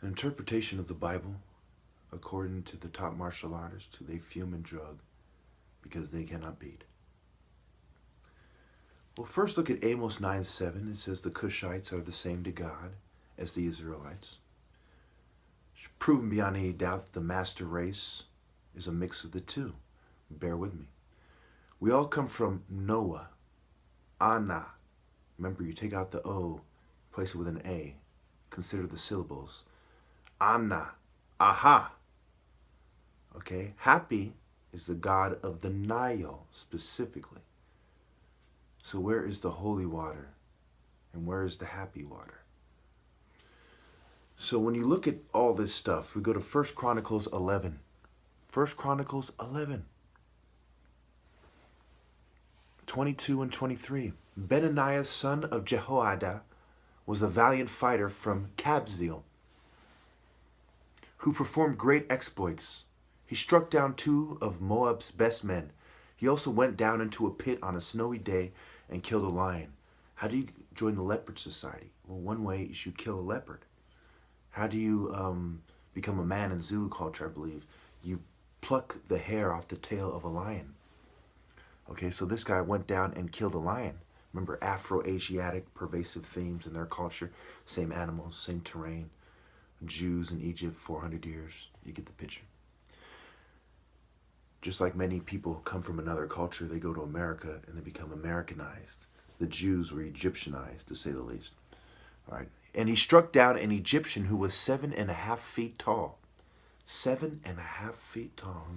An interpretation of the Bible, according to the top martial artists, who they fume and drug because they cannot beat. Well, first look at Amos 9:7. It says the Cushites are the same to God as the Israelites. It's proven beyond any doubt that the master race is a mix of the two. Bear with me. We all come from Noah, Anna. Remember, you take out the O, place it with an A. Consider the syllables. Anna, aha. Okay, Happy is the god of the Nile specifically. So where is the holy water and where is the happy water? So when you look at all this stuff, we go to 1 Chronicles 11. 1 Chronicles 11. 22 and 23. Benaniah, son of Jehoiada, was a valiant fighter from Kabzeel, who performed great exploits. He struck down 2 of Moab's best men. He also went down into a pit on a snowy day and killed a lion. How do you join the leopard society? Well, one way is you kill a leopard. How do you become a man in Zulu culture, I believe? You pluck the hair off the tail of a lion. Okay, so this guy went down and killed a lion. Remember, Afro-Asiatic pervasive themes in their culture. Same animals, same terrain. Jews in Egypt, 400 years. You get the picture. Just like many people come from another culture, they go to America and they become Americanized. The Jews were Egyptianized, to say the least. All right. And he struck down an Egyptian who was 7.5 feet tall. 7.5 feet tall.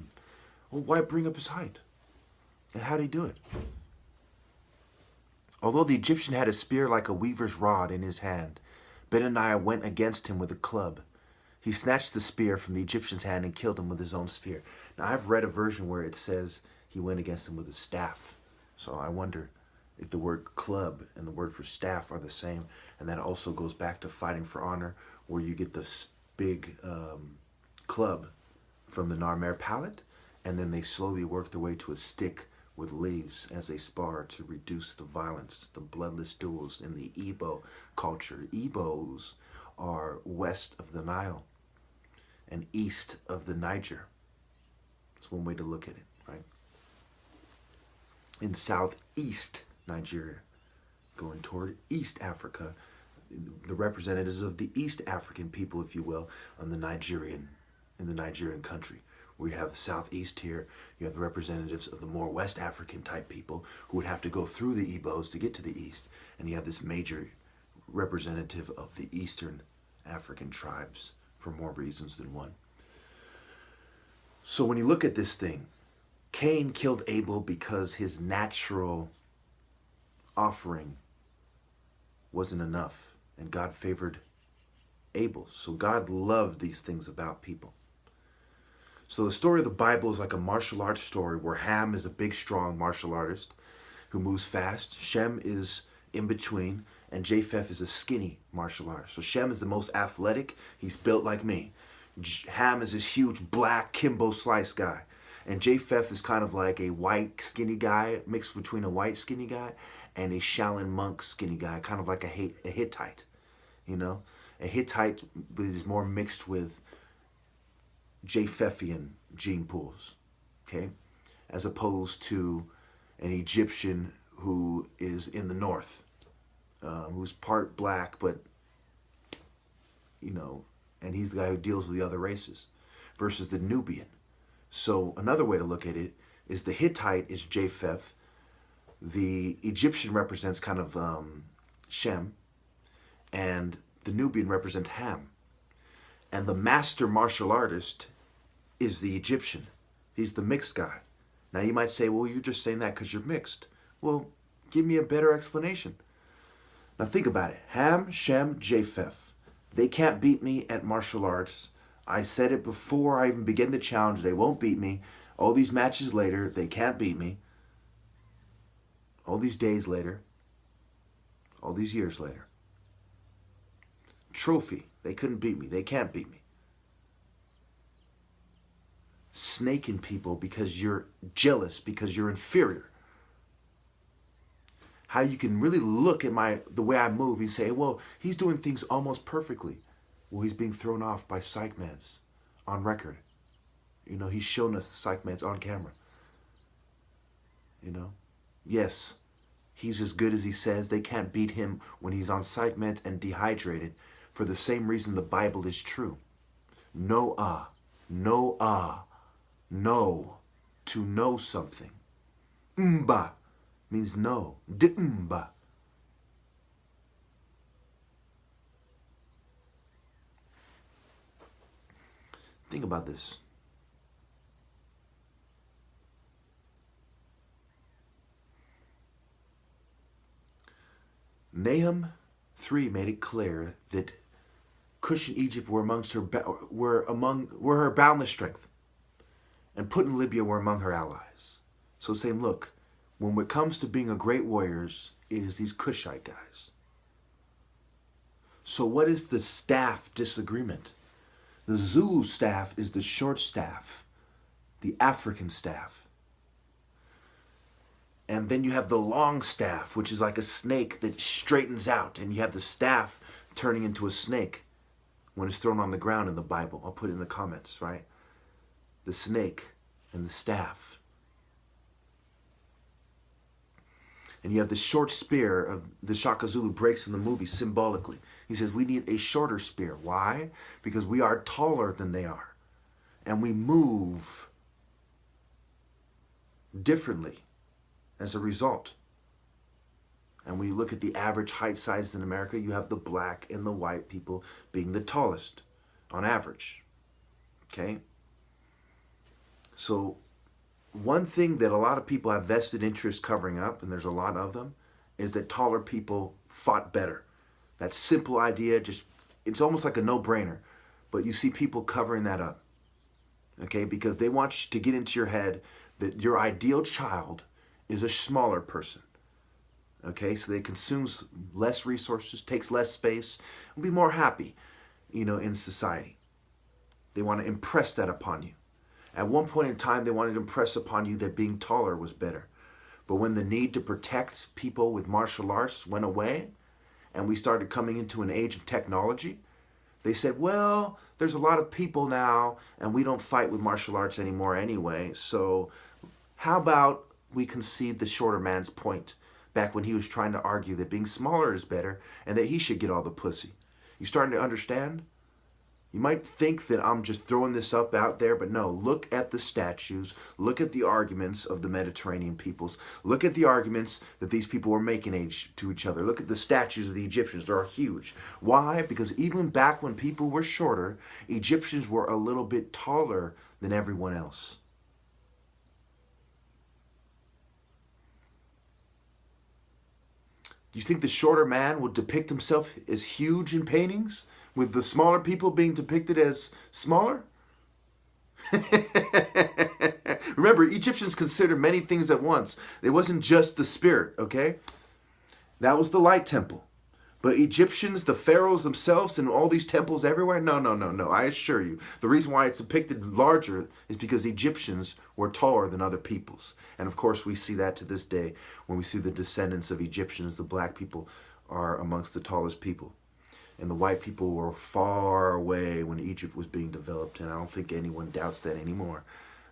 Well, why bring up his height? And how did he do it? Although the Egyptian had a spear like a weaver's rod in his hand, Benaniah went against him with a club. He snatched the spear from the Egyptian's hand and killed him with his own spear. Now, I've read a version where it says he went against him with a staff. So I wonder if the word club and the word for staff are the same. And that also goes back to fighting for honor, where you get this big club from the Narmer palette, and then they slowly work their way to a stick with leaves as they spar to reduce the violence, the bloodless duels in the Igbo culture. Igbos are west of the Nile and east of the Niger. That's one way to look at it, right? In southeast Nigeria, going toward East Africa, the representatives of the East African people, if you will, in the Nigerian country. We have the southeast here, you have the representatives of the more West African type people who would have to go through the Igbos to get to the east, and you have this major representative of the Eastern African tribes for more reasons than one. So when you look at this thing, Cain killed Abel because his natural offering wasn't enough, and God favored Abel. So God loved these things about people. So the story of the Bible is like a martial arts story where Ham is a big, strong martial artist who moves fast. Shem is in between, and Japheth is a skinny martial artist. So Shem is the most athletic. He's built like me. Ham is this huge black Kimbo Slice guy. And Japheth is kind of like a white skinny guy mixed between a white skinny guy and a Shaolin monk skinny guy, kind of like a Hittite, you know? A Hittite is more mixed with Japhethian gene pools, okay? As opposed to an Egyptian who is in the north, who's part black, but, you know, and he's the guy who deals with the other races, versus the Nubian. So another way to look at it is the Hittite is Japheth, the Egyptian represents kind of Shem, and the Nubian represents Ham. And the master martial artist is the Egyptian. He's the mixed guy. Now you might say, well, you're just saying that because you're mixed. Well, give me a better explanation. Now think about it. Ham, Shem, Japheth. They can't beat me at martial arts. I said it before I even began the challenge. They won't beat me. All these matches later, they can't beat me. All these days later. All these years later. Trophy. They couldn't beat me. They can't beat me. Snaking people because you're jealous, because you're inferior. How you can really look at the way I move and say, well, he's doing things almost perfectly. Well, he's being thrown off by psych meds on record. He's shown us the psych meds on camera. Yes, he's as good as he says. They can't beat him when he's on psych meds and dehydrated for the same reason the Bible is true. No, to know something. Mba means no. D'mba. Think about this. Nahum 3 made it clear that Cush and Egypt were her boundless strength, and Put and Libya were among her allies. So saying, look, when it comes to being a great warriors, it is these Cushite guys. So what is the staff disagreement? The Zulu staff is the short staff, the African staff. And then you have the long staff, which is like a snake that straightens out. And you have the staff turning into a snake when it's thrown on the ground in the Bible. I'll put it in the comments, right? The snake and the staff. And you have the short spear of the Shaka Zulu breaks in the movie symbolically. He says we need a shorter spear. Why? Because we are taller than they are. And we move differently as a result. And when you look at the average height size in America, you have the black and the white people being the tallest on average. Okay? So one thing that a lot of people have vested interest covering up, and there's a lot of them, is that taller people fought better. That simple idea, it's almost like a no-brainer. But you see people covering that up. Okay? Because they want you to get into your head that your ideal child is a smaller person. Okay? So they consumes less resources, takes less space, and be more happy, in society. They want to impress that upon you. At one point in time, they wanted to impress upon you that being taller was better. But when the need to protect people with martial arts went away, and we started coming into an age of technology, they said, well, there's a lot of people now, and we don't fight with martial arts anymore anyway, so how about we concede the shorter man's point back when he was trying to argue that being smaller is better and that he should get all the pussy. You starting to understand? You might think that I'm just throwing this up out there, but no, look at the statues, look at the arguments of the Mediterranean peoples, look at the arguments that these people were making to each other. Look at the statues of the Egyptians, they're huge. Why? Because even back when people were shorter, Egyptians were a little bit taller than everyone else. Do you think the shorter man would depict himself as huge in paintings, with the smaller people being depicted as smaller? Remember, Egyptians considered many things at once. It wasn't just the spirit, okay? That was the light temple. But Egyptians, the pharaohs themselves, and all these temples everywhere, no. I assure you, the reason why it's depicted larger is because Egyptians were taller than other peoples. And of course, we see that to this day when we see the descendants of Egyptians. The black people are amongst the tallest people. And the white people were far away when Egypt was being developed. And I don't think anyone doubts that anymore.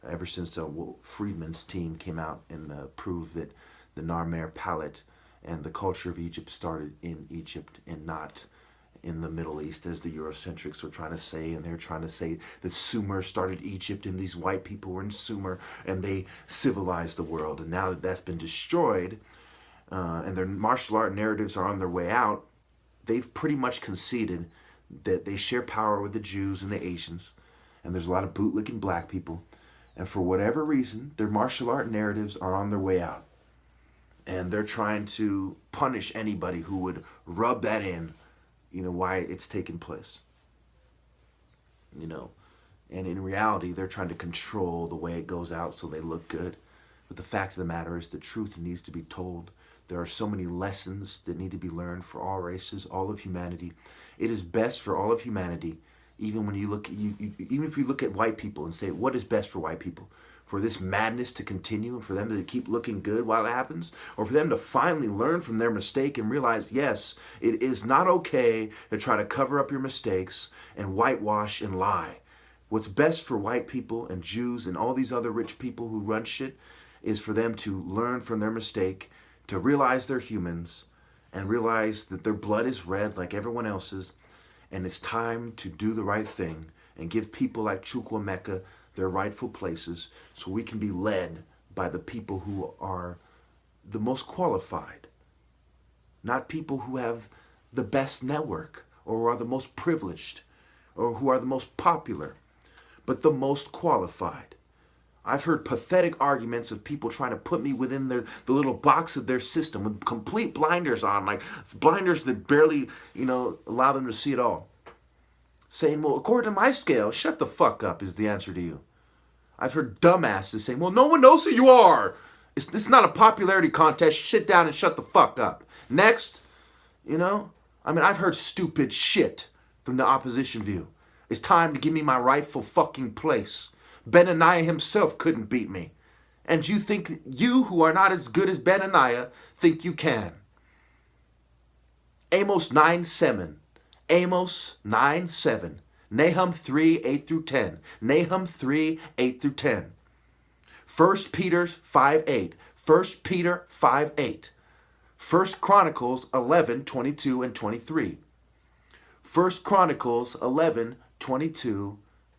Ever since Friedman's team came out and proved that the Narmer palette and the culture of Egypt started in Egypt and not in the Middle East, as the Eurocentrics were trying to say. And they're trying to say that Sumer started Egypt and these white people were in Sumer and they civilized the world. And now that that's been destroyed and their martial art narratives are on their way out, they've pretty much conceded that they share power with the Jews and the Asians. And there's a lot of bootlicking black people. And for whatever reason, their martial art narratives are on their way out. And they're trying to punish anybody who would rub that in, why it's taking place. And in reality, they're trying to control the way it goes out so they look good. But the fact of the matter is the truth needs to be told. There are so many lessons that need to be learned for all races, all of humanity. It is best for all of humanity, even when you look, even if you look at white people and say, what is best for white people? for this madness to continue and for them to keep looking good while it happens? Or for them to finally learn from their mistake and realize, yes, it is not okay to try to cover up your mistakes and whitewash and lie. What's best for white people and Jews and all these other rich people who run shit is for them to learn from their mistake, to realize they're humans and realize that their blood is red like everyone else's, and it's time to do the right thing and give people like Chukwuemeka their rightful places so we can be led by the people who are the most qualified, not people who have the best network or who are the most privileged or who are the most popular, but the most qualified. I've heard pathetic arguments of people trying to put me within the little box of their system with complete blinders on, like blinders that barely, allow them to see it all. Saying, well, according to my scale, shut the fuck up is the answer to you. I've heard dumbasses saying, well, no one knows who you are. This is not a popularity contest. Sit down and shut the fuck up. Next, I've heard stupid shit from the opposition view. It's time to give me my rightful fucking place. Benaniah himself couldn't beat me. And you think you, who are not as good as Benaniah, think you can. Amos 9:7. Amos 9:7. Nahum 3:8-10. Nahum 3:8-10. 1 Peter 5:8. 1 Peter 5:8. 1 Chronicles 11:22 and 23. 1 Chronicles 11:22,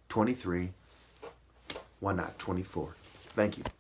23. Why not 24? Thank you.